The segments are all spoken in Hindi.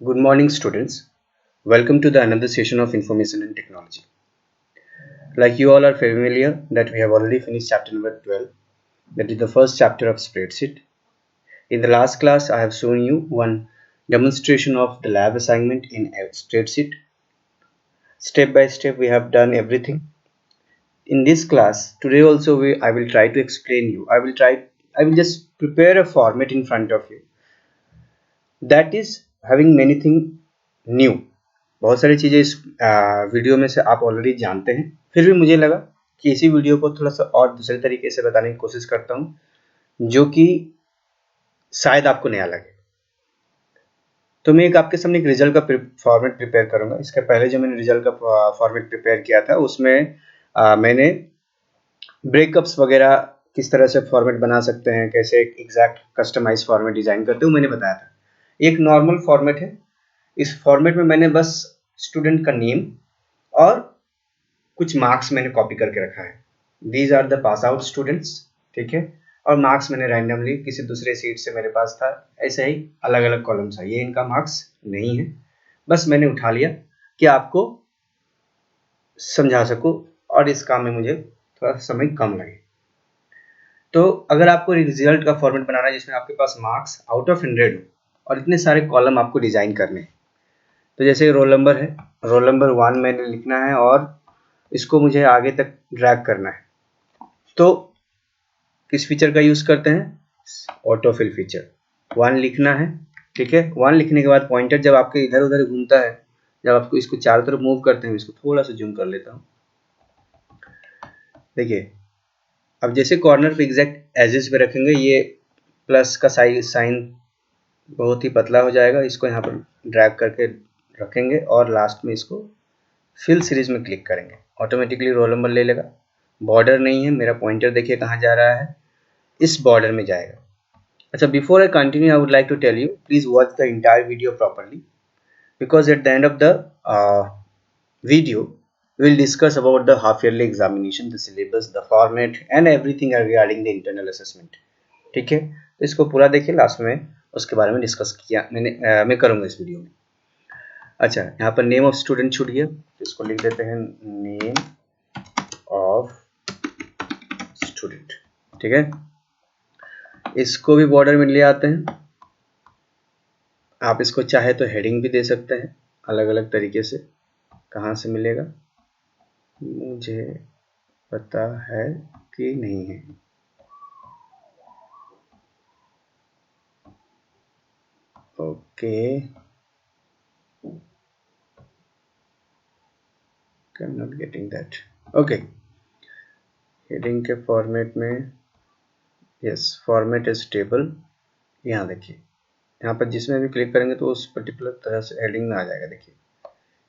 Good morning, students. Welcome to the another session of Information and Technology. Like you all are familiar that we have already finished chapter number 12, that is the first chapter of spreadsheet. In the last class, I have shown you one demonstration of the lab assignment in a spreadsheet. Step by step, we have done everything. In this class, today also I will try to explain you. I will just prepare a format in front of you that is having many thing new. बहुत सारी चीज़ें इस वीडियो में से आप ऑलरेडी जानते हैं, फिर भी मुझे लगा कि इसी वीडियो को थोड़ा सा और दूसरे तरीके से बताने की कोशिश करता हूं जो कि शायद आपको नया लगे। तो मैं आपके सामने एक रिजल्ट का फॉर्मेट प्रिपेयर करूंगा। इसके पहले जो मैंने रिजल्ट का फॉर्मेट प्रिपेयर किया था उसमें मैंने ब्रेकअप्स वगैरह किस तरह से फॉर्मेट बना सकते हैं, कैसे एक एग्जैक्ट कस्टमाइज फॉर्मेट डिजाइन करते हैं मैंने बताया था। एक नॉर्मल फॉर्मेट है। इस फॉर्मेट में मैंने बस स्टूडेंट का नेम और कुछ मार्क्स मैंने कॉपी करके रखा है। These are the pass out students, ठीक है। और मार्क्स मैंने रैंडमली किसी दूसरे सीट से मेरे पास था, ऐसे ही अलग अलग कॉलम्स है। ये इनका मार्क्स नहीं है, बस मैंने उठा लिया कि आपको समझा सकूं और इस काम में मुझे थोड़ा समय कम लगे। तो अगर आपको रिजल्ट का फॉर्मेट बनाना है जिसमें आपके पास मार्क्स आउट ऑफ 100 हो और इतने सारे कॉलम आपको डिजाइन करने हैं, तो जैसे रोल नंबर है, रोल नंबर 1 मैंने लिखना है और इसको मुझे आगे तक ड्रैग करना है। तो किस फीचर का यूज करते हैं? Autofill feature. 1 लिखना है, ठीक है। 1 लिखने के बाद पॉइंटर जब आपके इधर उधर घूमता है, जब आपको इसको चारों तरफ मूव करते हैं, इसको थोड़ा सा जूम कर लेता हूँ। देखिए, अब जैसे कॉर्नर पे एग्जैक्ट एजेस पे रखेंगे, ये प्लस का साइन बहुत ही पतला हो जाएगा। इसको यहाँ पर ड्रैग करके रखेंगे और लास्ट में इसको फिल सीरीज में क्लिक करेंगे, ऑटोमेटिकली रोल नंबर ले लेगा। बॉर्डर नहीं है, मेरा पॉइंटर देखिए कहाँ जा रहा है, इस बॉर्डर में जाएगा। अच्छा, before I continue I would like to tell you, please watch the entire video properly, because at the end of the video we will discuss about the half yearly examination, the syllabus, the format and everything regarding the internal assessment, ठीक है। तो इसको पूरा देखिए, लास्ट में उसके बारे में डिस्कस किया मैं करूंगा इस वीडियो में। अच्छा, यहाँ पर नेम ऑफ स्टूडेंट छूट गया, इसको लिख देते हैं नेम ऑफ स्टूडेंट, ठीक है। इसको भी बॉर्डर में ले आते हैं। आप इसको चाहे तो हेडिंग भी दे सकते हैं अलग अलग तरीके से। कहाँ से मिलेगा मुझे पता है कि नहीं है। Okay, I am not getting that. Okay, heading के फॉर्मेट में, यस, फॉर्मेट इज टेबल। यहाँ देखिए, यहाँ पर जिसमें भी क्लिक करेंगे तो उस पर्टिकुलर तरह से हेडिंग में आ जाएगा। देखिए,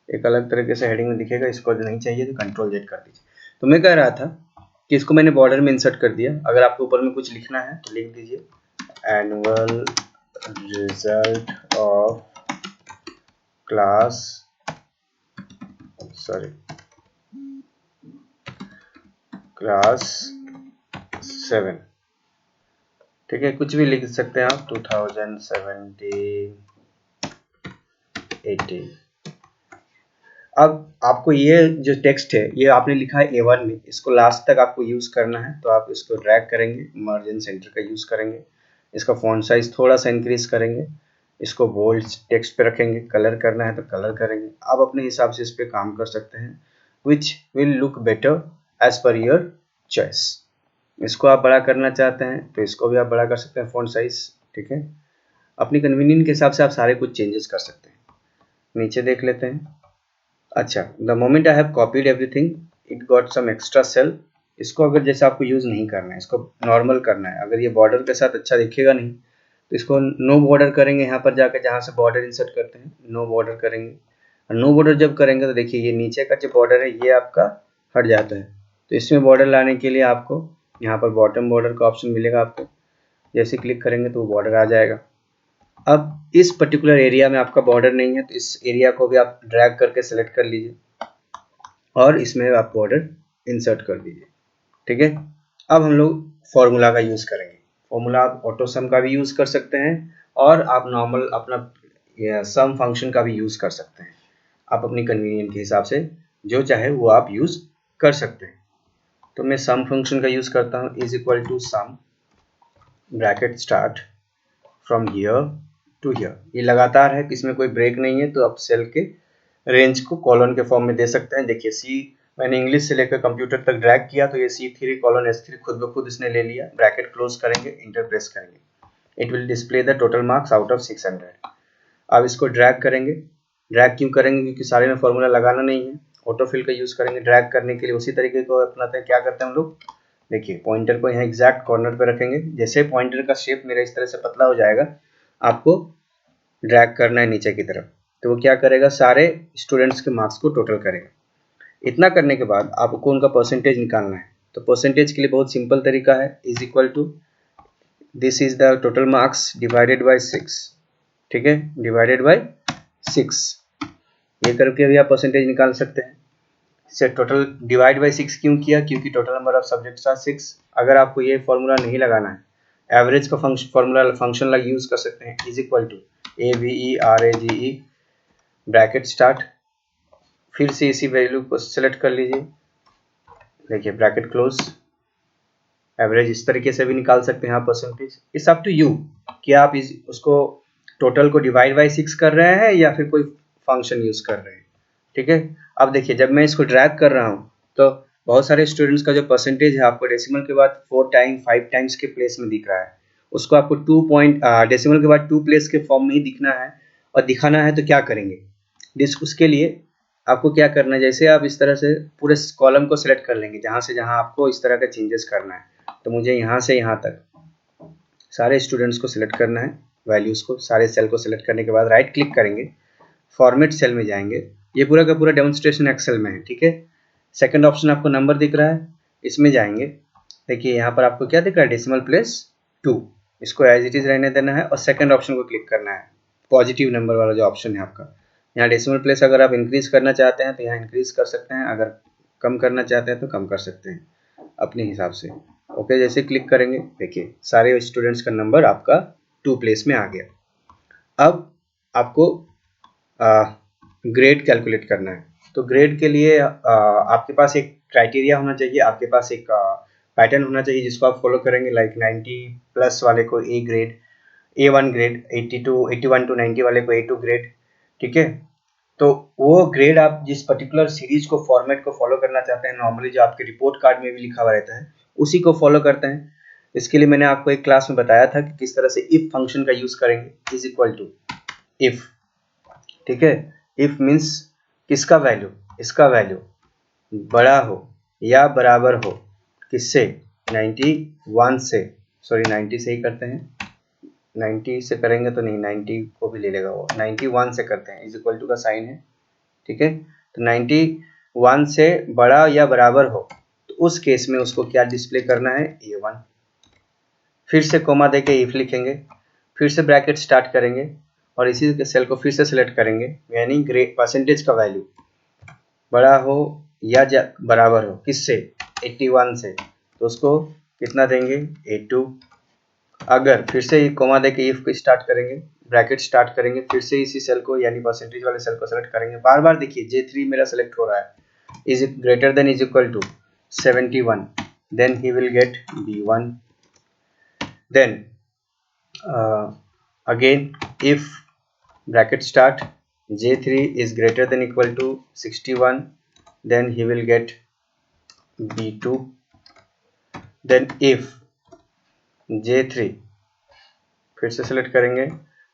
एक अलग तरीके से हेडिंग में दिखेगा। इसको नहीं चाहिए तो कंट्रोल जेड कर दीजिए। तो मैं कह रहा था कि इसको मैंने बॉर्डर में इंसर्ट कर दिया। अगर आपको ऊपर में कुछ लिखना है तो लिख दीजिए annual result of class class 7, ठीक है। कुछ भी लिख सकते हैं आप, 2017 18। अब आपको ये जो टेक्स्ट है ये आपने लिखा है A1 में, इसको लास्ट तक आपको यूज करना है। तो आप इसको ड्रैग करेंगे, मार्जिन सेंटर का यूज करेंगे, इसका फॉन्ट साइज थोड़ा सा इंक्रीज करेंगे, इसको बोल्ड टेक्स्ट पे रखेंगे। कलर करना है तो कलर करेंगे। आप अपने हिसाब से इस पे काम कर सकते हैं, which will look better as per your choice. इसको आप बड़ा करना चाहते हैं तो इसको भी आप बड़ा कर सकते हैं, फॉन्ट साइज, ठीक है। अपनी कन्वीनियंट के हिसाब से आप सारे कुछ चेंजेस कर सकते हैं। नीचे देख लेते हैं। अच्छा, the moment I have copied everything it got some extra cell. इसको अगर जैसे आपको यूज नहीं करना है, इसको नॉर्मल करना है, अगर ये बॉर्डर के साथ अच्छा दिखेगा नहीं तो इसको नो बॉर्डर करेंगे। यहाँ पर जाकर जहाँ से बॉर्डर इंसर्ट करते हैं नो बॉर्डर करेंगे। और नो बॉर्डर जब करेंगे तो देखिए ये नीचे का जो बॉर्डर है ये आपका हट जाता है। तो इसमें बॉर्डर लाने के लिए आपको यहाँ पर बॉटम बॉर्डर का ऑप्शन मिलेगा। आपको जैसे क्लिक करेंगे तो वो बॉर्डर आ जाएगा। अब इस पर्टिकुलर एरिया में आपका बॉर्डर नहीं है तो इस एरिया को भी आप ड्रैग करके सेलेक्ट कर लीजिए और इसमें आप बॉर्डर इंसर्ट कर दीजिए, ठीक है। अब हम लोग फॉर्मूला का यूज करेंगे। फॉर्मूला आप ऑटोसम का भी यूज कर सकते हैं और आप नॉर्मल अपना या सम फंक्शन का भी यूज़ कर सकते हैं। आप अपनी कन्वीनियंट के हिसाब से जो चाहे वो आप यूज़ कर सकते हैं। तो मैं सम फंक्शन का यूज़ करता हूँ, is equal to sum bracket start from here to here. ये लगातार है, इसमें कोई ब्रेक नहीं है, तो आप सेल के रेंज को कॉलन के फॉर्म में दे सकते हैं। देखिए सी मैंने इंग्लिश से लेकर कंप्यूटर तक ड्रैग किया तो ये C3 कॉलन S3 खुद ब खुद इसने ले लिया। ब्रैकेट क्लोज करेंगे, इंटर प्रेस करेंगे, it will display the total marks out of 600। अब इसको ड्रैग करेंगे। ड्रैग क्यों करेंगे? क्योंकि सारे में फॉर्मूला लगाना नहीं है, ऑटोफिल का यूज़ करेंगे ड्रैग करने के लिए। उसी तरीके को अपनाते हैं। क्या करते हैं हम लोग, देखिए पॉइंटर को यहाँ एग्जैक्ट कॉर्नर पे रखेंगे। जैसे पॉइंटर का शेप मेरा इस तरह से पतला हो जाएगा, आपको ड्रैग करना है नीचे की तरफ, तो वो क्या करेगा, सारे स्टूडेंट्स के मार्क्स को टोटल करेगा। इतना करने के बाद आपको उनका परसेंटेज निकालना है। तो परसेंटेज के लिए बहुत सिंपल तरीका है, is equal to this is the total marks divided by 6, ठीक है, डिवाइडेड बाय 6। ये करके भी आप परसेंटेज निकाल सकते हैं। से टोटल डिवाइड बाय 6 क्यों किया? क्योंकि total number of subjects are 6। अगर आपको ये फॉर्मूला नहीं लगाना है, एवरेज का फॉर्मूला फंक्शन लग यूज कर सकते हैं, is equal to AVERAGE bracket start, फिर से इसी वैल्यू को सिलेक्ट कर लीजिए। देखिए ब्रैकेट क्लोज, एवरेज इस तरीके से भी निकाल सकते हैं आप percentage. It's up to you कि आप उसको टोटल को डिवाइड बाय 6 कर रहे हैं या फिर कोई फंक्शन यूज कर रहे हैं, ठीक है। अब देखिए जब मैं इसको ड्रैग कर रहा हूँ तो बहुत सारे स्टूडेंट्स का जो परसेंटेज है आपको डेसिमल के बाद 4 टाइम 5 टाइम्स के प्लेस में दिख रहा है। उसको आपको 2 पॉइंट डेसिमल के बाद 2 प्लेस के फॉर्म में ही दिखना है और दिखाना है। तो क्या करेंगे, उसके लिए आपको क्या करना है, जैसे आप इस तरह से पूरे कॉलम को सिलेक्ट कर लेंगे जहाँ से जहाँ आपको इस तरह का चेंजेस करना है। तो मुझे यहाँ से यहाँ तक सारे स्टूडेंट्स को सिलेक्ट करना है, वैल्यूज़ को, सारे सेल को सिलेक्ट करने के बाद राइट क्लिक करेंगे, फॉर्मेट सेल में जाएंगे। ये पूरा का पूरा डेमोन्स्ट्रेशन एक्सेल में है, ठीक है। सेकंड ऑप्शन आपको नंबर दिख रहा है, इसमें जाएंगे। देखिए यहाँ पर आपको क्या दिख रहा है, डेसिमल प्लेस 2, इसको एज इट इज़ रहने देना है और सेकंड ऑप्शन को क्लिक करना है, पॉजिटिव नंबर वाला जो ऑप्शन है आपका। यहाँ डेसिमल प्लेस अगर आप इंक्रीज़ करना चाहते हैं तो यहाँ इंक्रीज़ कर सकते हैं, अगर कम करना चाहते हैं तो कम कर सकते हैं अपने हिसाब से। ओके, जैसे क्लिक करेंगे देखिए सारे स्टूडेंट्स का नंबर आपका 2 प्लेस में आ गया। अब आपको ग्रेड कैलकुलेट करना है। तो ग्रेड के लिए आपके पास एक क्राइटेरिया होना चाहिए, आपके पास एक पैटर्न होना चाहिए जिसको आप फॉलो करेंगे। लाइक 90 प्लस वाले को A grade, A1 grade, 81 to 90 वाले को A2 ग्रेड, ठीक है। तो वो ग्रेड आप जिस पर्टिकुलर सीरीज को फॉर्मेट को फॉलो करना चाहते हैं, नॉर्मली जो आपके रिपोर्ट कार्ड में भी लिखा हुआ रहता है उसी को फॉलो करते हैं। इसके लिए मैंने आपको एक क्लास में बताया था कि किस तरह से इफ फंक्शन का यूज करेंगे, इज इक्वल टू इफ, ठीक है। इफ मीन्स किसका वैल्यू, इसका वैल्यू बड़ा हो या बराबर हो किससे, 91 से, सॉरी 90 से ही करते हैं, 90 से करेंगे तो नहीं, 90 को भी ले लेगा वो, 91 से करते हैं, इज इक्वल टू का साइन है, ठीक है। तो 91 से बड़ा या बराबर हो तो उस केस में उसको क्या डिस्प्ले करना है, A1। फिर से कोमा देके इफ लिखेंगे, फिर से ब्रैकेट स्टार्ट करेंगे और इसी सेल को फिर से सिलेक्ट करेंगे, यानी ग्रेड परसेंटेज का वैल्यू बड़ा हो या बराबर हो किससे, 81 से, तो उसको कितना देंगे, A2। अगर फिर से कोमा देके इफ को स्टार्ट करेंगे, ब्रैकेट स्टार्ट करेंगे, फिर से इसी सेल को यानी परसेंटेज वाले सेल को सेलेक्ट करेंगे। बार बार देखिए J3 मेरा सेलेक्ट हो रहा है, is it greater than is equal to 71, then he will get B1। Then again if bracket start J3 is greater than equal to 61, then he will get B2। then if J3 फिर से सिलेक्ट करेंगे,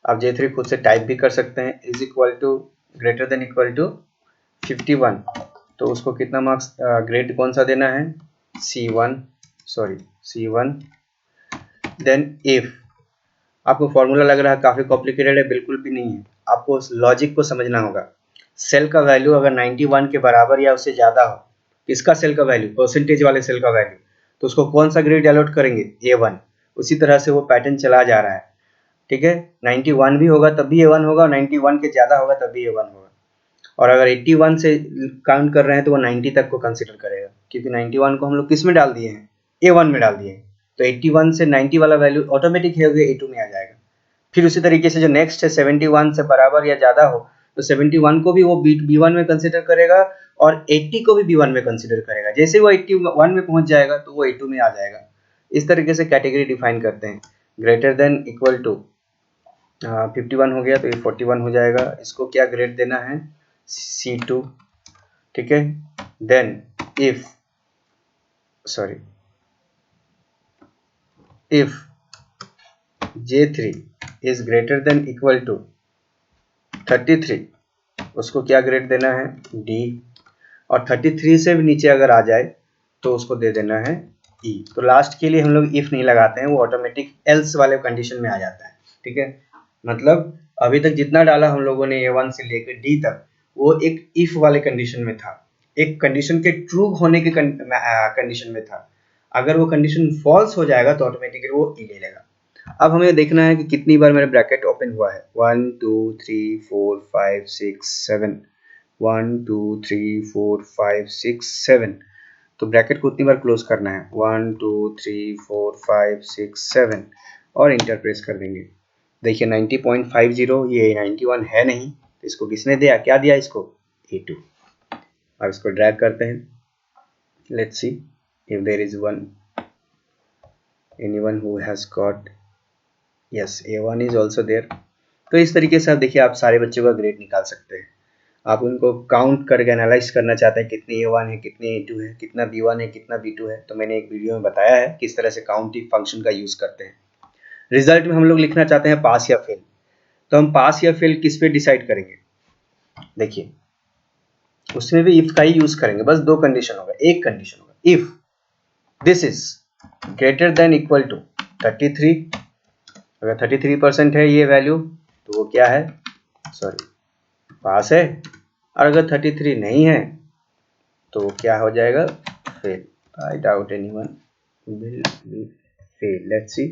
आप J3 खुद से टाइप भी कर सकते हैं, is equal to greater than equal to 51, तो उसको कितना मार्क्स ग्रेड कौन सा देना है, C1, sorry C1। Then if, आपको फॉर्मूला लग रहा है काफ़ी कॉम्प्लिकेटेड है, बिल्कुल भी नहीं है, आपको उस लॉजिक को समझना होगा। सेल का वैल्यू अगर 91 के बराबर या उससे ज़्यादा हो, किसका सेल का वैल्यू, परसेंटेज वाले सेल का वैल्यू, तो उसको कौन सा ग्रेड अलॉट करेंगे, A1। उसी तरह से वो पैटर्न चला जा रहा है, ठीक है। 91 भी होगा तब भी A1 होगा और 91 के ज़्यादा होगा तब भी A1 होगा। और अगर 81 से काउंट कर रहे हैं तो वो 90 तक को कंसिडर करेगा, क्योंकि 91 को हम लोग किस में डाल दिए हैं, A1 में डाल दिए हैं। तो 81 से 90 वाला वैल्यू ऑटोमेटिक है A2 में आ जाएगा। फिर उसी तरीके से जो नेक्स्ट है 71 से बराबर या ज़्यादा हो तो 71 को भी वो B1 में कंसिडर करेगा और 80 को भी B1 में कंसिडर करेगा। जैसे वो 81 में पहुंच जाएगा तो वो A2 में आ जाएगा। इस तरीके से कैटेगरी डिफाइन करते हैं। ग्रेटर देन इक्वल टू 51 हो गया तो ये 41 हो जाएगा। इसको क्या ग्रेड देना है? C2, ठीक है। Then if J3 is greater than equal to 33, उसको क्या ग्रेड देना है? D। और 33 से भी नीचे अगर आ जाए तो उसको दे देना है E। तो लास्ट के लिए हम लोग इफ नहीं लगाते हैं, वो ऑटोमेटिक एल्स वाले कंडीशन में आ जाता है, ठीक है। मतलब अभी तक जितना डाला हम लोगों ने A1 से लेकर D तक, वो एक इफ वाले कंडीशन में था, एक कंडीशन के ट्रू होने के कंडीशन में था। अगर वो कंडीशन फॉल्स हो जाएगा तो ऑटोमेटिकली वो E ले लेगा। अब हमें देखना है कि कितनी बार मेरा ब्रैकेट ओपन हुआ है। 1 2 3 4 5 6 7, 1 2 3 4 5 6 7। तो ब्रैकेट को उतनी बार क्लोज करना है, 1 2 3 4 5 6 7 और इंटर प्रेस कर देंगे। देखिए 90.50, ये 91 है नहीं, तो इसको किसने दिया? क्या दिया इसको? A2। अब इसको ड्रैग करते हैं। Let's see if there is anyone who has got, yes A1 is also there. तो इस तरीके से आप देखिए, आप सारे बच्चों का ग्रेड निकाल सकते हैं। आप उनको काउंट करके एनालाइज करना चाहते हैं कितनी A1 है, कितनी A2 है, कितना B1 है, कितना B2 है, तो मैंने एक वीडियो में बताया है किस तरह से काउंटिंग फंक्शन का यूज करते हैं। रिजल्ट में हम लोग लिखना चाहते हैं पास या फेल, तो हम पास या फेल किस पे डिसाइड करेंगे? देखिए उसमें भी इफ का ही यूज करेंगे, बस दो कंडीशन होगा। एक कंडीशन होगा if this is greater than equal to 33, अगर 33% है ये वैल्यू तो वो क्या है? सॉरी, पास है। और अगर 33 नहीं है तो क्या हो जाएगा? Fail. I doubt anyone will be fail. Let's see,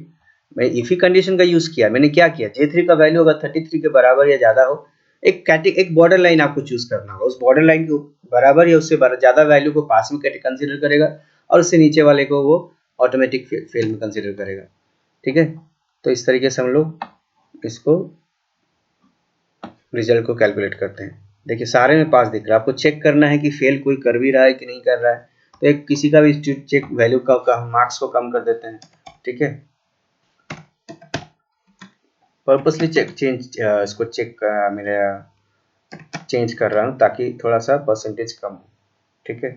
मैं इफ ही कंडीशन का यूज किया। मैंने क्या किया? J3 का वैल्यू अगर 33 के बराबर या ज्यादा हो, एक बॉर्डर लाइन आपको चूज करना होगा। उस बॉर्डर लाइन के बराबर या उससे ज्यादा वैल्यू को पास में कंसिडर करेगा और उससे नीचे वाले को वो ऑटोमेटिक फेल में कंसिडर करेगा, ठीक है। तो इस तरीके से हम लोग इसको रिजल्ट को कैलकुलेट करते हैं। देखिए सारे में पास दिख रहा है, आपको चेक करना है कि फेल कोई कर भी रहा है कि नहीं कर रहा है। तो एक किसी का भी चेक वैल्यू का मार्क्स को कम कर देते हैं, ठीक है। पर्पसली इसको चेक मेरे चेंज कर रहा हूँ ताकि थोड़ा सा परसेंटेज कम हो, ठीक है।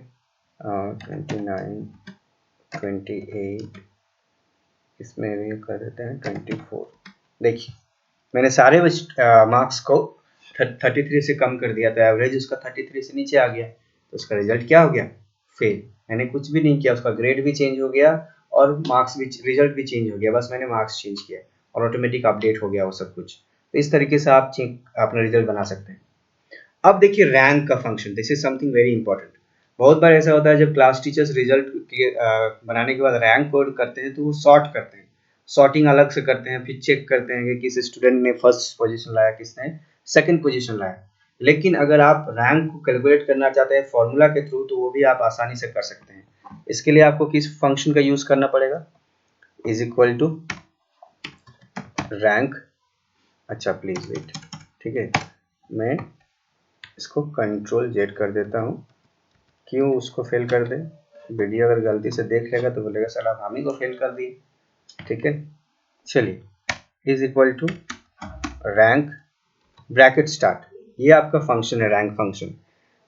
29 28, इसमें भी कर देते हैं 24। देखिए मैंने सारे मार्क्स को 33 से कम कर दिया, तो एवरेज उसका 33 से नीचे आ गया, तो उसका रिजल्ट क्या हो गया? फेल। मैंने कुछ भी नहीं किया, उसका ग्रेड भी चेंज हो गया और मार्क्स भी, रिजल्ट भी चेंज हो गया, बस मैंने मार्क्स चेंज किया और ऑटोमेटिक अपडेट हो गया वो सब कुछ। तो इस तरीके से आप अपना रिजल्ट बना सकते हैं। अब देखिए रैंक का function, this is something very important. बहुत बार ऐसा होता है जब क्लास टीचर्स रिजल्ट बनाने के बाद रैंक कोड करते हैं तो वो सॉर्ट करते हैं, सॉर्टिंग अलग से करते हैं, फिर चेक करते हैं कि किस स्टूडेंट ने फर्स्ट पोजीशन लाया, किसने सेकंड पोजीशन लाया। लेकिन अगर आप रैंक को कैलकुलेट करना चाहते हैं फॉर्मूला के थ्रू, तो वो भी आप आसानी से कर सकते हैं। इसके लिए आपको किस फंक्शन का यूज करना पड़ेगा? Is equal to rank. अच्छा प्लीज वेट, ठीक है, मैं इसको कंट्रोल जेड कर देता हूँ। क्यों उसको फेल कर दे? वीडियो अगर गलती से देख लेगा तो बोलेगा साला हम ही को फेल कर दिए, ठीक है। चलिए is equal to rank bracket start, ये आपका फंक्शन है रैंक फंक्शन।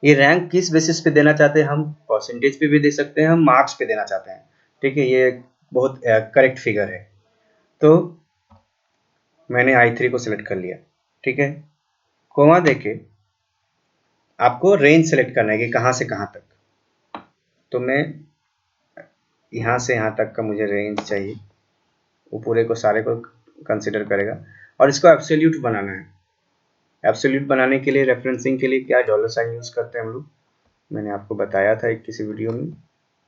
ये रैंक किस बेसिस पे देना चाहते हैं? हम परसेंटेज पे भी दे सकते हैं, हम मार्क्स पे देना चाहते हैं, ठीक है। ये बहुत करेक्ट फिगर है। तो मैंने I3 को सिलेक्ट कर लिया, ठीक है। कोमा देके आपको रेंज सेलेक्ट करना है कि कहाँ से कहाँ तक। तो मैं यहाँ से यहाँ तक का मुझे रेंज चाहिए, वो पूरे को सारे को कंसिडर करेगा और इसको एब्सोल्यूट बनाना है। एब्सोल्यूट बनाने के लिए रेफरेंसिंग के लिए क्या डॉलर साइन यूज करते हैं हम लोग, मैंने आपको बताया था एक किसी वीडियो में,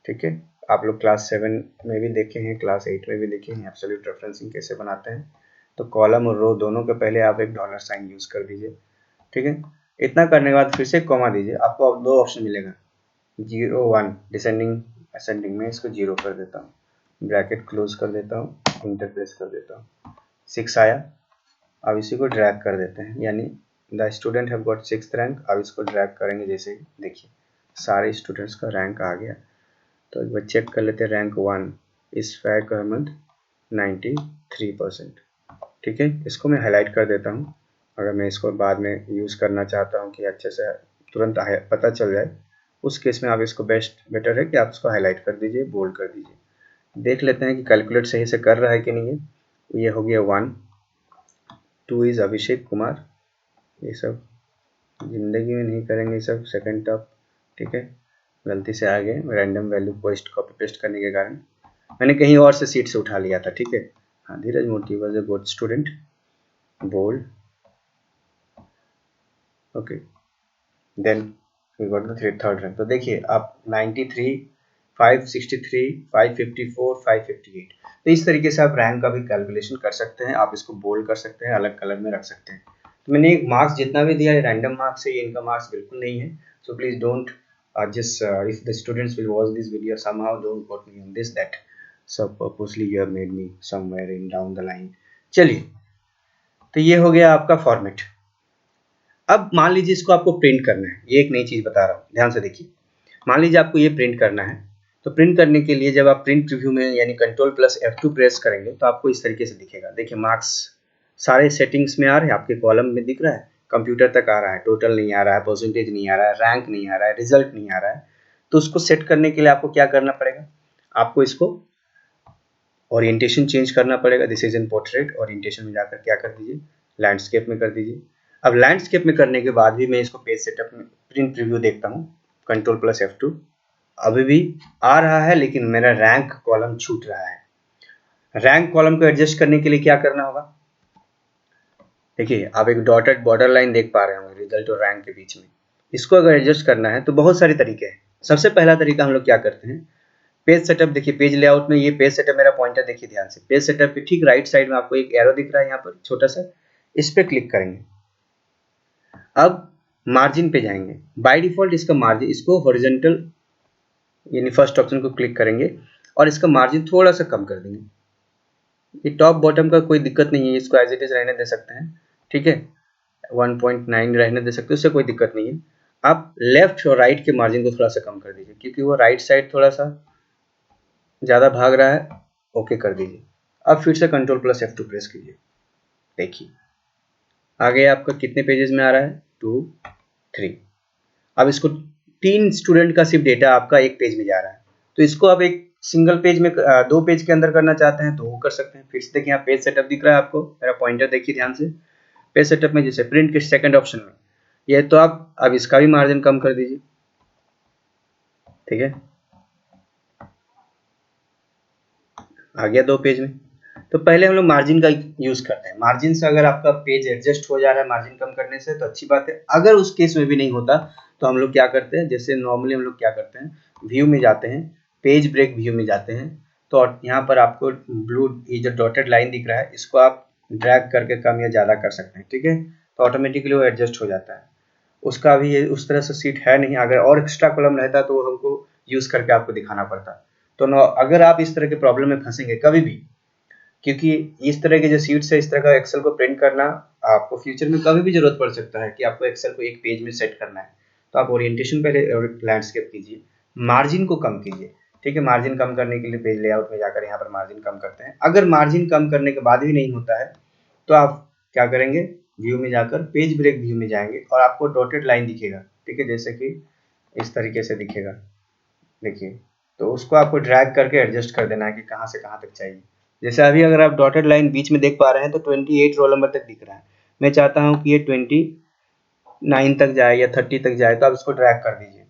ठीक है। आप लोग क्लास 7 में भी देखे हैं, क्लास 8 में भी देखे हैं एब्सोल्यूट रेफरेंसिंग कैसे बनाते हैं। तो कॉलम और रो दोनों के पहले आप एक डॉलर साइन यूज कर दीजिए, ठीक है। इतना करने के बाद फिर से कॉमा दीजिए, आपको अब दो ऑप्शन मिलेगा, 0 1 डिसेंडिंग असेंडिंग में। इसको 0 कर देता हूँ, ब्रैकेट क्लोज कर देता हूँ, इंटर प्रेस कर देता हूँ, 6 आया, अब इसी को ड्रैग कर देते हैं, यानी the student have got 6th rank. अब इसको ड्रैग करेंगे, जैसे देखिए सारे स्टूडेंट्स का रैंक आ गया। तो एक बार चेक कर लेते हैं, रैंक 1 इशफाक अहमद 93%। ठीक है, इसको मैं हाईलाइट कर देता हूँ। अगर मैं इसको बाद में यूज़ करना चाहता हूँ कि अच्छे से तुरंत पता चल जाए, उस केस में आप इसको बेटर है कि आप इसको हाईलाइट कर दीजिए, बोल्ड कर दीजिए। देख लेते हैं कि कैलकुलेट सही से कर रहा है कि नहीं है। ये हो गया 1, 2 इज़ अभिषेक कुमार। ये सब ज़िंदगी में नहीं करेंगे सब, सेकंड टॉप। ठीक है, गलती से आ गए random value post copy paste करने के कारण, मैंने कहीं और से सीट से उठा लिया था। ठीक है, हाँ, Dheeraj Moti was a good student, bold. Okay, then we got the third rank. तो देखिए आप 93, 563, 554, 558, तो इस तरीके से आप रैंक का भी कैलकुलेशन कर सकते हैं। आप इसको बोल्ड कर सकते हैं, अलग कलर में रख सकते हैं। तो मैंने मार्क्स जितना भी दिया है रैंडम मार्क्स है, ये इनका मार्क्स बिल्कुल नहीं है। So please don't just if the students will watch this video somehow, don't quote me on this that so purposely you have made me somewhere in down the line। चलिए, तो ये हो गया आपका फॉर्मेट। अब मान लीजिए इसको आपको प्रिंट करना है, ये एक नई चीज बता रहा हूँ, ध्यान से देखिए। मान लीजिए आपको ये प्रिंट करना है, तो प्रिंट करने के लिए जब आप प्रिंट प्रीव्यू में यानी Ctrl+F2 प्रेस करेंगे तो आपको इस तरीके से दिखेगा। देखिए मार्क्स सारे सेटिंग्स में आ रहे हैं, आपके कॉलम में दिख रहा है, कंप्यूटर तक आ रहा है, टोटल नहीं आ रहा है, परसेंटेज नहीं आ रहा है, रैंक नहीं आ रहा है, रिजल्ट नहीं आ रहा है। तो उसको सेट करने के लिए आपको क्या करना पड़ेगा, आपको इसको ओरिएंटेशन चेंज करना पड़ेगा। This is in portrait, orientation में जाकर क्या कर दीजिए, लैंडस्केप में कर दीजिए। अब लैंडस्केप में करने के बाद भी मैं इसको पेज सेटअप में प्रिंट प्रीव्यू देखता हूँ, Ctrl+F2, अभी भी आ रहा है, लेकिन मेरा रैंक कॉलम छूट रहा है। रैंक कॉलम को एडजस्ट करने के लिए क्या करना होगा, देखिए आप एक डॉटेड बॉर्डर लाइन देख पा रहे होंगे रिजल्ट और रैंक के बीच में। इसको अगर एडजस्ट करना है तो बहुत सारे तरीके हैं। सबसे पहला तरीका हम लोग क्या करते हैं, पेज सेटअप, देखिए पेज लेआउट में ये पेज सेटअप मेरा पॉइंटर देखिए ध्यान से, पेज सेटअप के ठीक राइट साइड में आपको एक एरो दिख रहा है यहाँ पर छोटा सा, इस पे क्लिक करेंगे। अब मार्जिन पे जाएंगे, बाय डिफॉल्ट इसका मार्जिन, इसको हॉरिजॉन्टल यानी फर्स्ट ऑप्शन को क्लिक करेंगे और इसका मार्जिन थोड़ा सा कम कर देंगे। ये टॉप बॉटम का कोई दिक्कत नहीं है, इसको एज इट इज रहने दे सकते हैं। ठीक है, 1.9 रहने दे सकते हैं, उससे कोई दिक्कत नहीं है। आप लेफ्ट और राइट के मार्जिन को थोड़ा सा कम कर दीजिए, क्योंकि वो राइट साइड थोड़ा सा ज़्यादा भाग रहा है। ओके कर दीजिए। अब फिर से Ctrl+F2 प्रेस कीजिए, देखिए आगे आपका कितने पेजेस में आ रहा है, 2, 3। अब इसको 3 स्टूडेंट का सिर्फ डेटा आपका एक पेज में जा रहा है, तो इसको आप एक सिंगल पेज में 2 पेज के अंदर करना चाहते हैं तो वो कर सकते हैं। फिर से देखिए यहाँ पेज सेटअप दिख रहा है आपको, मेरा पॉइंटर देखिए ध्यान से, पेज सेटअप में जैसे प्रिंट के सेकंड ऑप्शन में ये, तो आप अब इसका भी मार्जिन कम कर दीजिए। ठीक है, आ गया 2 पेज में। तो पहले हम लोग मार्जिन का यूज करते हैं। मार्जिन से अगर आपका पेज एडजस्ट हो जा रहा है मार्जिन कम करने से तो अच्छी बात है। अगर उस केस में भी नहीं होता तो हम लोग क्या करते हैं, जैसे नॉर्मली हम लोग क्या करते हैं, व्यू में जाते हैं, पेज ब्रेक व्यू में जाते हैं, तो यहाँ पर आपको ब्लू ये जो डॉटेड लाइन दिख रहा है इसको आप ड्रैग करके कम या ज़्यादा कर सकते हैं। ठीक है, तो ऑटोमेटिकली वो एडजस्ट हो जाता है। उसका भी उस तरह से सीट है नहीं, अगर और एक्स्ट्रा कॉलम रहता तो हमको यूज़ करके आपको दिखाना पड़ता। तो अगर आप इस तरह के प्रॉब्लम में फंसेंगे कभी भी, क्योंकि इस तरह के जो सीट्स है, इस तरह का एक्सेल को प्रिंट करना आपको फ्यूचर में कभी भी जरूरत पड़ सकता है कि आपको एक्सेल को एक पेज में सेट करना है। तो आप ओरिएंटेशन पहले लैंडस्केप कीजिए, मार्जिन को कम कीजिए। ठीक है, मार्जिन कम करने के लिए पेज लेआउट में जाकर यहाँ पर मार्जिन कम करते हैं। अगर मार्जिन कम करने के बाद भी नहीं होता है तो आप क्या करेंगे, व्यू में जाकर पेज ब्रेक व्यू में जाएंगे और आपको डॉटेड लाइन दिखेगा। ठीक है, जैसे कि इस तरीके से दिखेगा, देखिए। तो उसको आपको ड्रैग करके एडजस्ट कर देना है कि कहाँ से कहाँ तक चाहिए। जैसे अभी अगर आप डॉटेड लाइन बीच में देख पा रहे हैं तो 28 रोल नंबर तक दिख रहा है। मैं चाहता हूँ कि ये 29 तक जाए या 30 तक जाए, तो आप इसको ड्रैग कर दीजिए।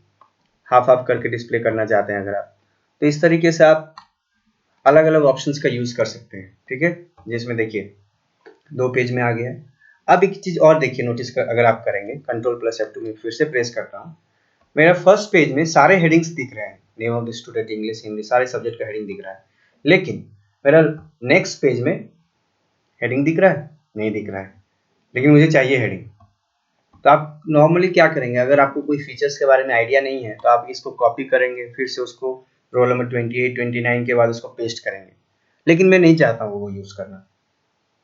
हाफ हाफ करके डिस्प्ले करना चाहते हैं अगर आप, तो इस तरीके से आप अलग अलग ऑप्शंस का यूज कर सकते हैं। ठीक है, जिसमें देखिए 2 पेज में आ गया है। अब एक चीज और देखिए, नोटिस कर, अगर आप करेंगे Ctrl+F2 में फिर से प्रेस करता हूँ, मेरा फर्स्ट पेज में सारे हेडिंग्स दिख रहे हैं, name of the student, English, Hindi, सारे सब्जेक्ट का हेडिंग दिख रहा है। लेकिन मेरा नेक्स्ट पेज में हेडिंग दिख रहा है, नहीं दिख रहा है, लेकिन मुझे चाहिए हेडिंग। तो आप नॉर्मली क्या करेंगे, अगर आपको कोई फीचर्स के बारे में आइडिया नहीं है तो आप इसको कॉपी करेंगे, फिर से उसको रोल नंबर 28, 29 के बाद उसको पेस्ट करेंगे। लेकिन मैं नहीं चाहता हूँ वो यूज़ करना।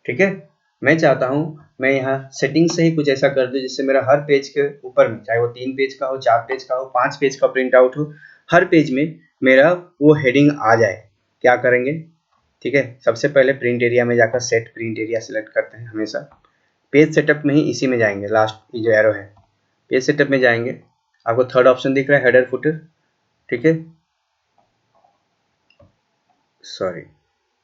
ठीक है, मैं चाहता हूँ मैं यहाँ सेटिंग से ही कुछ ऐसा कर दूँ जिससे मेरा हर पेज के ऊपर में, चाहे वो 3 पेज का हो, 4 पेज का हो, 5 पेज का प्रिंट आउट हो, हर पेज में मेरा वो हेडिंग आ जाए। क्या करेंगे, ठीक है, सबसे पहले प्रिंट एरिया में जाकर सेट प्रिंट एरिया सेलेक्ट करते हैं हमेशा। पेज सेटअप में ही इसी में जाएंगे, लास्ट ये जो एरो है पेज सेटअप में जाएंगे। आपको थर्ड ऑप्शन दिख रहा है हेडर फुटर, ठीक है, सॉरी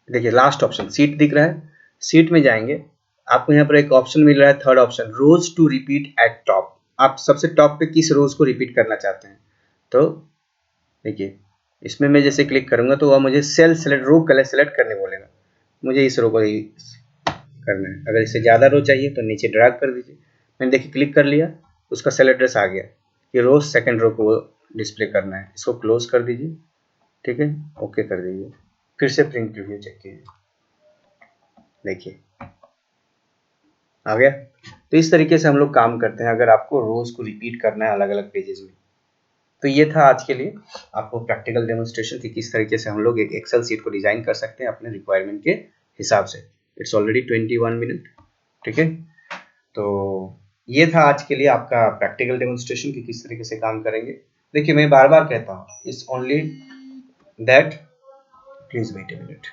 देखिए लास्ट ऑप्शन सीट दिख रहा है, सीट में जाएंगे। आपको यहाँ पर एक ऑप्शन मिल रहा है third option, rows to repeat at top. आप सबसे टॉप पे किस रोज को रिपीट करना चाहते हैं, तो देखिए इसमें मैं जैसे क्लिक करूंगा तो वह मुझे सेल सेलेक्ट रो कलर सेलेक्ट करने बोलेगा। मुझे इस रो को ही करना है। अगर इससे ज़्यादा रो चाहिए तो नीचे ड्रैग कर दीजिए। मैंने देखिए क्लिक कर लिया, उसका सेल एड्रेस आ गया। ये रोज सेकंड रो को डिस्प्ले करना है, इसको क्लोज कर दीजिए, ठीक है, ओके कर दीजिए। फिर से प्रिंट प्रीव्यू चेक कीजिए, देखिए आ गया। तो इस तरीके से हम लोग काम करते हैं अगर आपको रोज को रिपीट करना है अलग अलग पेजेस में। तो ये था आज के लिए आपको प्रैक्टिकल डेमोन्स्ट्रेशन कि किस तरीके से हम लोग एक एक्सेल सीट को डिजाइन कर सकते हैं अपने रिक्वायरमेंट के हिसाब से। इट्स ऑलरेडी 21 मिनट, ठीक है। तो ये था आज के लिए आपका प्रैक्टिकल डेमोन्स्ट्रेशन कि किस तरीके से काम करेंगे। देखिए मैं बार बार कहता हूँ, it's only that, please wait a minute.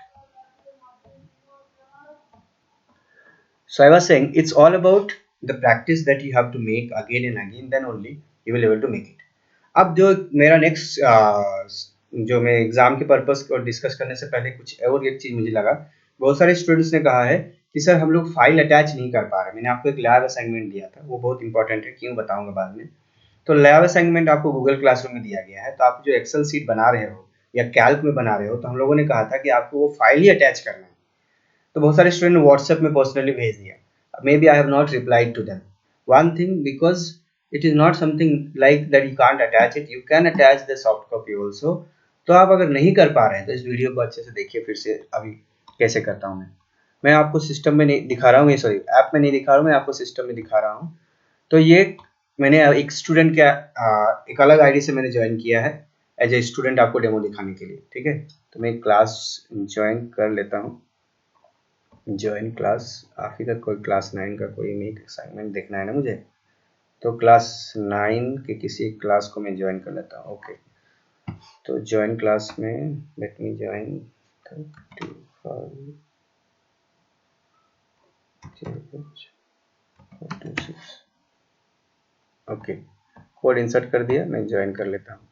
So I was saying it's all about the practice that you have to make again and again, then only you will able to make it. अब जो मेरा नेक्स्ट जो मैं एग्जाम के पर्पस को डिस्कस करने से पहले कुछ और एक चीज मुझे लगा, बहुत सारे स्टूडेंट्स ने कहा है कि सर हम लोग फाइल अटैच नहीं कर पा रहे। मैंने आपको एक लैब असाइनमेंट दिया था, वो बहुत इंपॉर्टेंट है, क्यों बताऊंगा बाद में। तो लैब असाइनमेंट आपको गूगल क्लासरूम में दिया गया है, तो आप जो एक्सेल सीट बना रहे हो या कैल्क में बना रहे हो, तो हम लोगों ने कहा था कि आपको वो फाइल ही अटैच करना है। तो बहुत सारे स्टूडेंट ने व्हाट्सएप में पर्सनली भेज दिया, maybe I have not replied to them. One thing, because it is not something like that you can't attach it, you can attach the soft copy also. तो आप अगर नहीं कर पा रहे हैं तो इस वीडियो को अच्छे से देखिए फिर से। अभी कैसे करता हूँ मैं आपको सिस्टम में नहीं दिखा रहा हूँ, सॉरी ऐप में नहीं दिखा रहा हूँ, मैं आपको सिस्टम में दिखा रहा हूँ। तो ये मैंने एक स्टूडेंट का एक अलग आईडी से मैंने ज्वाइन किया है एज ए स्टूडेंट आपको डेमो दिखाने के लिए, ठीक है। तो मैं क्लास ज्वाइन कर लेता हूँ, ज्वाइन क्लास। आखिर का कोई क्लास 9 का कोई मीट असाइनमेंट देखना है ना मुझे, तो क्लास 9 के किसी क्लास को मैं ज्वाइन कर लेता हूँ। ओके, तो ज्वाइन क्लास में let me join 35 okay, code insert कर दिया, मैं ज्वाइन कर लेता हूँ।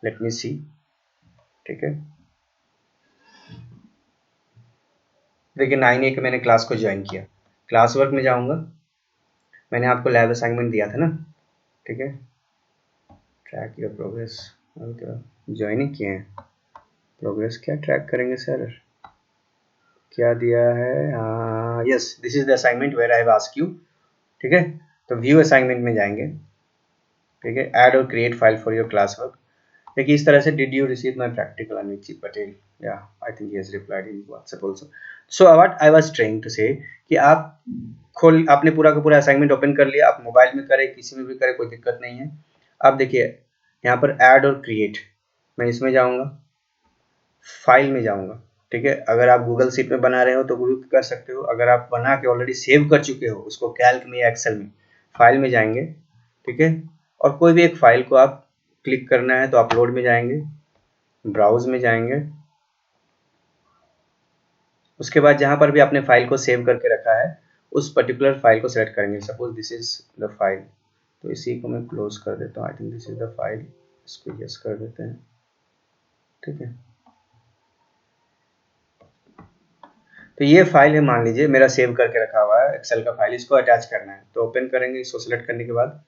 लेट मी सी, ठीक है। देखिए 9A के मैंने क्लास को ज्वाइन किया, क्लास वर्क में जाऊंगा। मैंने आपको लैब असाइनमेंट दिया था ना, ठीक है। ट्रैक योर प्रोग्रेस, ज्वाइन ही किए हैं, प्रोग्रेस क्या ट्रैक करेंगे सर, क्या दिया है, yes this is the assignment where I have asked you, ठीक है। तो व्यू असाइनमेंट में जाएंगे, ठीक है, ऐड और create file for your class work. देखिए इस तरह से, did you receive my practical Anil Patel, या I think he has replied in WhatsApp also. So what I was trying to say कि आप खोल, आपने पूरा का पूरा असाइनमेंट ओपन कर लिया, आप मोबाइल में करें किसी में भी करें कोई दिक्कत नहीं है। अब देखिए यहाँ पर ऐड और क्रिएट, मैं इसमें जाऊंगा, फाइल में जाऊंगा, ठीक है। अगर आप गूगल शीट में बना रहे हो तो वो कर सकते हो, अगर आप बना के ऑलरेडी सेव कर चुके हो उसको कैल्क में या एक्सेल में, फाइल में जाएंगे, ठीक है। और कोई भी एक फाइल को आप क्लिक करना है तो अपलोड में जाएंगे, ब्राउज में जाएंगे, उसके बाद जहां पर भी आपने फाइल को सेव करके रखा है उस पर्टिकुलर फाइल को सेलेक्ट करेंगे। Suppose this is the file, तो इसी को मैं क्लोज कर देता हूँ। I think this is the file, इसको यस कर देते हैं, ठीक है। तो ये फाइल है, मान लीजिए मेरा सेव करके रखा हुआ है एक्सेल का फाइल, इसको अटैच करना है तो ओपन करेंगे। इसको सिलेक्ट करने के बाद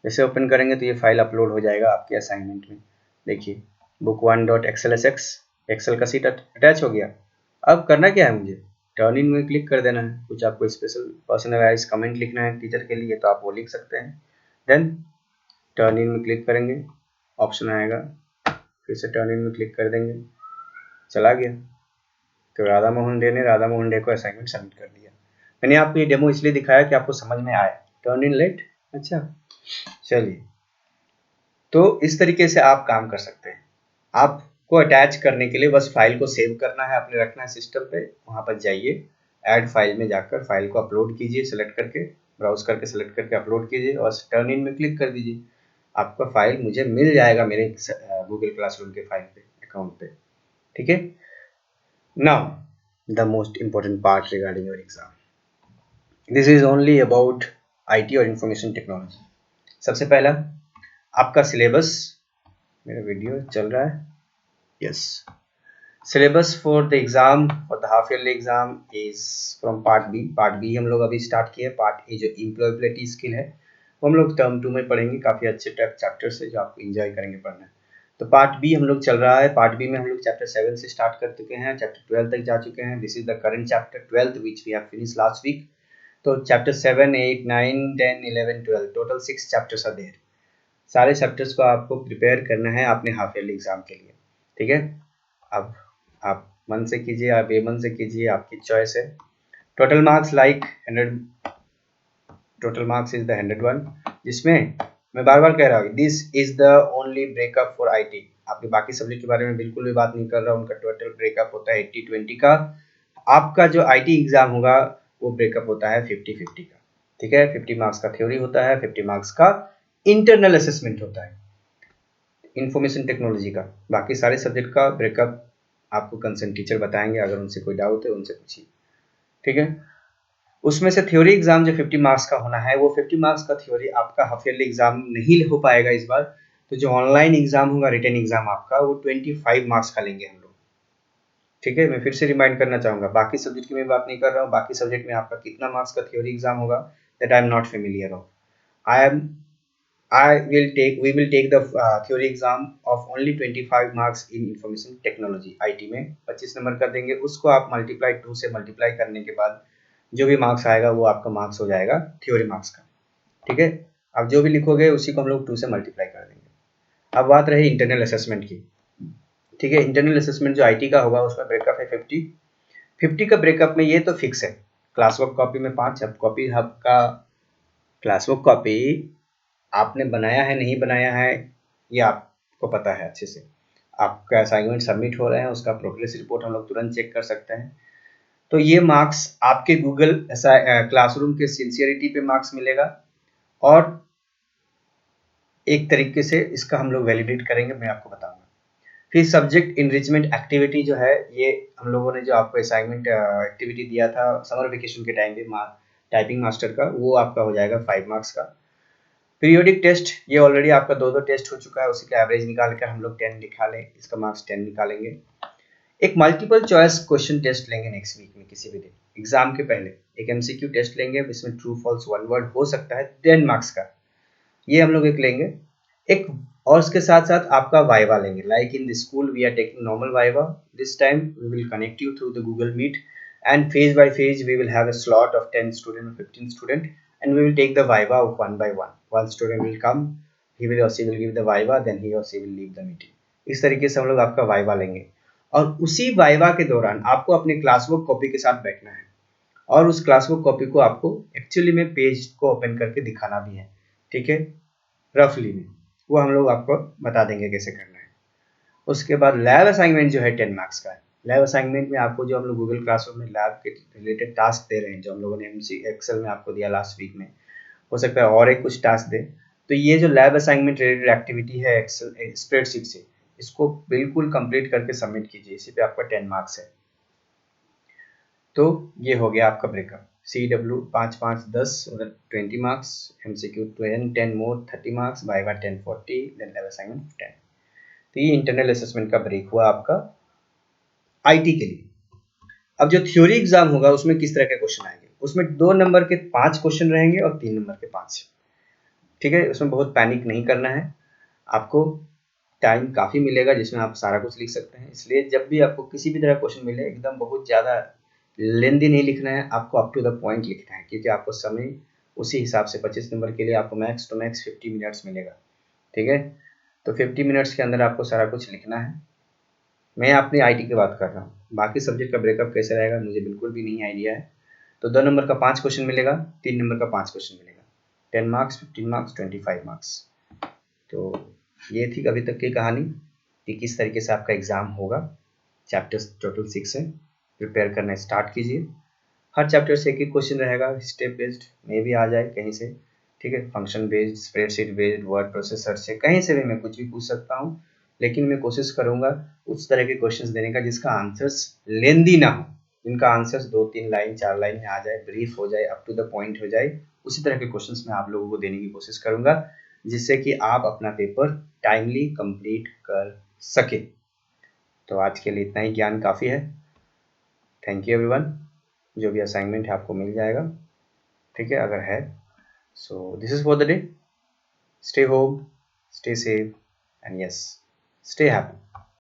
जैसे ओपन करेंगे तो ये फाइल अपलोड हो जाएगा आपके असाइनमेंट में। देखिए book1.xlsx, एक्सेल का सीट अटैच हो गया। अब करना क्या है, मुझे टर्न इन में क्लिक कर देना है। कुछ आपको स्पेशल पर्सनलाइज कमेंट लिखना है टीचर के लिए तो आप वो लिख सकते हैं। देन टर्न इन में क्लिक करेंगे, ऑप्शन आएगा, फिर से टर्न इन में क्लिक कर देंगे, चला गया। तो राधा मोहन डे ने राधा मोहन डे को असाइनमेंट सबमिट कर दिया। मैंने आपको ये डेमो इसलिए दिखाया कि आपको समझ में आए। टर्न इन लेट, अच्छा चलिए। तो इस तरीके से आप काम कर सकते हैं। आपको अटैच करने के लिए बस फाइल को सेव करना है, आपने रखना है सिस्टम पे, वहां पर जाइए, ऐड फाइल में जाकर फाइल को अपलोड कीजिए, सेलेक्ट करके ब्राउज करके सेलेक्ट करके अपलोड कीजिए और टर्न इन में क्लिक कर दीजिए। आपका फाइल मुझे मिल जाएगा मेरे गूगल क्लासरूम के फाइल पे, अकाउंट पे। ठीक है, now the most important part regarding your exam, this is only about IT और इंफॉर्मेशन टेक्नोलॉजी। सबसे पहला आपका सिलेबस, मेरा वीडियो चल रहा है, yes. Syllabus for the exam, for the half yearly exam is from part B. Part B हम लोग अभी स्टार्ट किए। पार्ट ए जो एम्प्लॉयबिलिटी स्किल है वो हम लोग टर्म 2 में पढ़ेंगे, काफ़ी अच्छे चैप्टर्स है जो आपको एंजॉय करेंगे पढ़ना। तो पार्ट बी हम लोग चल रहा है। पार्ट बी में हम लोग चैप्टर 7 से स्टार्ट कर चुके हैं, चैप्टर 12 तक जा चुके हैं। This is the current chapter 12 which we have finish last week. तो chapter 7, 8, 9, 10, 11, 12 total 6 chapters are there. सारे चैप्टर्स को आपको प्रिपेयर करना है अपने हाफ ईयरली एग्जाम के लिए। ठीक है, अब आप मन से कीजिए, आप बेमन से कीजिए, आपकी चॉइस है। Total marks like 100, total marks is the 101, जिसमें मैं बार बार कह रहा हूँ this is the only breakup for IT. आपके बाकी सब्जेक्ट के बारे में बिल्कुल भी बात नहीं कर रहा हूँ, उनका टोटल ब्रेकअप होता है 80-20 का। आपका जो आईटी एग्जाम होगा वो ब्रेकअप होता है 50-50 का। ठीक है, 50 मार्क्स का थ्योरी होता है, 50 मार्क्स का इंटरनल असेसमेंट होता है इंफॉर्मेशन टेक्नोलॉजी का। बाकी सारे सब्जेक्ट का ब्रेकअप आपको कंसर्न टीचर बताएंगे, अगर उनसे कोई डाउट है उनसे पूछिए। ठीक है, उसमें से थ्योरी एग्जाम जो 50 मार्क्स का होना है वो 50 मार्क्स का थ्योरी आपका हाफ ईयरली एग्जाम नहीं हो पाएगा इस बार। तो जो ऑनलाइन एग्जाम होगा, रिटन एग्जाम आपका, वो 25 मार्क्स का लेंगे हम लोग। ठीक है, मैं फिर से रिमाइंड करना चाहूँगा, बाकी सब्जेक्ट की मैं बात नहीं कर रहा हूँ, बाकी सब्जेक्ट में आपका कितना मार्क्स का थ्योरी एग्जाम होगा that I am not familiar of. I am we will take the theory exam of only 25 marks in information technology। IT में 25 नंबर कर देंगे, उसको आप मल्टीप्लाई 2 से मल्टीप्लाई करने के बाद जो भी मार्क्स आएगा वो आपका मार्क्स हो जाएगा थ्योरी मार्क्स का। ठीक है, आप जो भी लिखोगे उसी को हम लोग 2 से मल्टीप्लाई कर देंगे। अब बात रही इंटरनल असेसमेंट की। ठीक है, इंटरनल असेसमेंट जो IT का होगा उसमें ब्रेकअप है 50 का ब्रेकअप में ये तो फिक्स है। क्लास वर्क कॉपी में 5, अब कॉपी आपका क्लास वर्क कॉपी आपने बनाया है नहीं बनाया है ये आपको पता है अच्छे से। आपका असाइनमेंट सबमिट हो रहे हैं, उसका प्रोग्रेस रिपोर्ट हम लोग तुरंत चेक कर सकते हैं। तो ये मार्क्स आपके गूगल क्लासरूम के सिंसियरिटी पे मार्क्स मिलेगा, और एक तरीके से इसका हम लोग वैलिडेट करेंगे, मैं आपको बताऊंगा। फिर सब्जेक्ट इनरिचमेंट एक्टिविटी जो है, ये हम लोगों ने जो आपको असाइनमेंट एक्टिविटी दिया था समर वेकेशन के टाइम पे टाइपिंग मास्टर का, वो आपका हो जाएगा 5 मार्क्स का। पीरियोडिक टेस्ट, ये ऑलरेडी आपका 2 टेस्ट हो चुका है, उसी का एवरेज निकाल कर हम लोग 10 निकालें, इसका मार्क्स 10 निकालेंगे। एक मल्टीपल चॉइस क्वेश्चन टेस्ट लेंगे नेक्स्ट वीक में किसी भी दिन एग्जाम के पहले। एक एमसीक्यू टेस्ट लेंगे, इसमें ट्रू फॉल्स 1 वर्ड हो सकता है, 10 मार्क्स का, ये हम लोग एक लेंगे। एक और उसके साथ साथ आपका वाइवा लेंगे, like in the school we are taking normal viva, this time we will connect you through the Google Meet and phase by phase we will have a slot of 10 student or 15 student, and we will take the viva of one by one. One student will come, he will or she will give the viva, then he or she will leave the meeting। इस तरीके से हम लोग आपका वाइवा लेंगे, और उसी वाइवा के दौरान आपको अपने क्लासवर्क कॉपी के साथ बैठना है, और उस क्लासवर्क कॉपी को आपको एक्चुअली में पेज को ओपन करके दिखाना भी है। ठीक है, रफली में वो हम लोग आपको बता देंगे कैसे करना है। उसके बाद लैब असाइनमेंट जो है 10 मार्क्स का है। लैब असाइनमेंट में आपको जो हम लोग गूगल क्लासरूम में लैब के रिलेटेड टास्क दे रहे हैं, जो हम लोगों ने एक्सेल में आपको दिया लास्ट वीक में, हो सकता है और एक कुछ टास्क दे। तो ये जो लैब असाइनमेंट रिलेटेड एक्टिविटी है एक्सेल स्प्रेडशीट से, इसको बिल्कुल कंप्लीट करके सबमिट कीजिए, इसी पे आपका 10 मार्क्स है। तो ये हो गया आपका ब्रेकअप। CW 5 5 10 मतलब 20 marks, MCQ 10 more 30 marks, viva 10 40, then lab assignment 10। तो ये इंटरनल असेसमेंट का ब्रेक हुआ आपका आईटी के लिए। अब जो थ्योरी एग्जाम होगा उसमें किस तरह के क्वेश्चन आएंगे, उसमें 2 नंबर के 5 क्वेश्चन रहेंगे और 3 नंबर के 5। ठीक है, उसमें बहुत पैनिक नहीं करना है, आपको टाइम काफ़ी मिलेगा जिसमें आप सारा कुछ लिख सकते हैं। इसलिए जब भी आपको किसी भी तरह क्वेश्चन मिले, एकदम बहुत ज़्यादा लेंदी नहीं लिखना है, आपको अप टू द पॉइंट लिखना है, क्योंकि आपको समय उसी हिसाब से 25 नंबर के लिए आपको मैक्स टू मैक्स 50 मिनट्स मिलेगा। ठीक है, तो 50 मिनट्स के अंदर आपको सारा कुछ लिखना है। मैं अपनी आईटी की बात कर रहा हूँ, बाकी सब्जेक्ट का ब्रेकअप कैसे रहेगा मुझे बिल्कुल भी नहीं आइडिया है। तो 2 नंबर का 5 क्वेश्चन मिलेगा, 3 नंबर का 5 क्वेश्चन मिलेगा, 10 मार्क्स, 15 मार्क्स, 25 मार्क्स। तो ये थी अभी तक की कहानी कि किस तरीके से आपका एग्ज़ाम होगा। चैप्टर्स टोटल 6 है, प्रिपेयर करना स्टार्ट कीजिए। हर चैप्टर से एक एक क्वेश्चन रहेगा, स्टेप बेस्ड में भी आ जाए कहीं से, ठीक है, function based, spreadsheet based, word processor से, कहीं से भी मैं कुछ भी पूछ सकता हूँ, लेकिन मैं कोशिश करूँगा उस तरह के क्वेश्चंस देने का जिसका आंसर्स लेंदी ना हो, जिनका आंसर्स 2-3 लाइन 4 लाइन में आ जाए, ब्रीफ हो जाए, अप टू द पॉइंट हो जाए, उसी तरह के क्वेश्चंस मैं आप लोगों को देने की कोशिश करूँगा, जिससे कि आप अपना पेपर टाइमली कंप्लीट कर सके। तो आज के लिए इतना ही ज्ञान काफ़ी है। Thank you everyone. जो भी असाइनमेंट है आपको मिल जाएगा, ठीक है, अगर है। So this is for the day. Stay home, stay safe, and yes, stay happy.